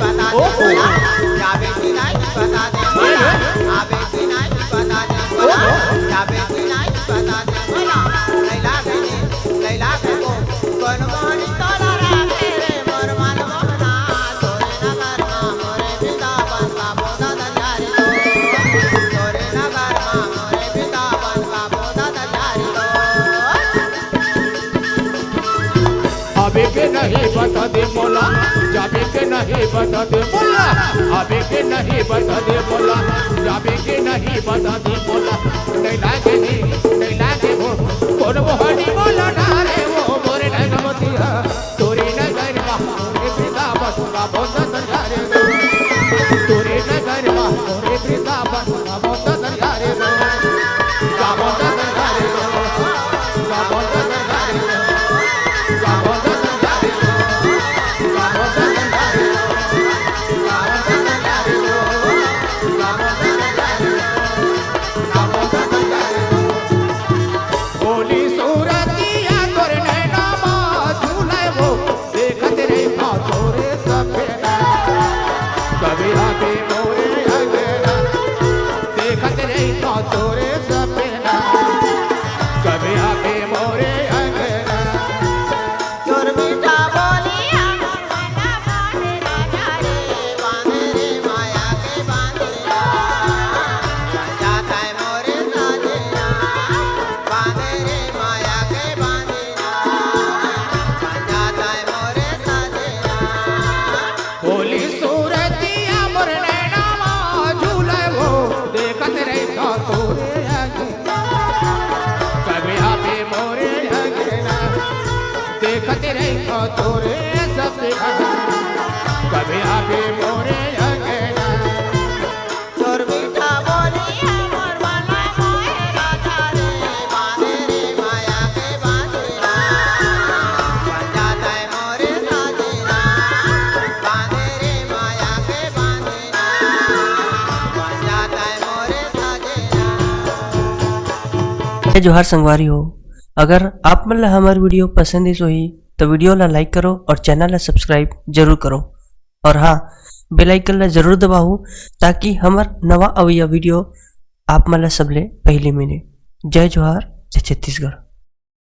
बता दे बोला जाबे की नहीं बता दे बोला आबे की नहीं बता दे बोला जाबे की नहीं बता दे बोला लैला के को कौन मोहनी तोला राखे रे मोर मन मोहना तोरे नगर मां मोरे पिता बन का बोदा दजारी तोरे नगर मां मोरे पिता बन का बोदा दजारी अबे के नहीं बता दे मोला जाबे के नहीं बता दे मोला अबे के नहीं बता दे मोला जाबे के नहीं बता दे मोला नहीं लागे वो कौन मोहनी मोला डारे वो मोरे नगमतिया तोरे नगर मा मोरे पिता बसुगा बोता दजारे तोरे नगर मा मोरे पिता बसुगा बोता दजारे का बोता दजारे का बोता दजारे का बोता कभी आके मोरे अंगना देखत रही तो तोरे सपना कभी आके मोरे अंगना तोर मीठा बोलिया मना बांधे राजा रे बांधे रे माया के बांधे जाता है मोरे साजना बांधे रे माया के बांधे जाता है मोरे साजना बोली तोरे कभी आके मोरे अंगना देखते रही तोरे सपना कभी आके मोरे अंगना तोर मीठा बोलिया मोर बना मोहे राजा रे बांधे रे माया के बांधे जाता है मोरे साजना बांधे रे माया के बांधे जाता है मोरे जोहार संगवारी हो। अगर आप मन ला हमार वीडियो पसंद है सोही तो वीडियो ला लाइक करो और चैनल ला सब्सक्राइब जरूर करो और हाँ बेल आइकन ला जरूर दबाओ ताकि हमार नवा अवैया वीडियो आप मन ला सबले पहले मिले। जय जोहार, जय छत्तीसगढ़।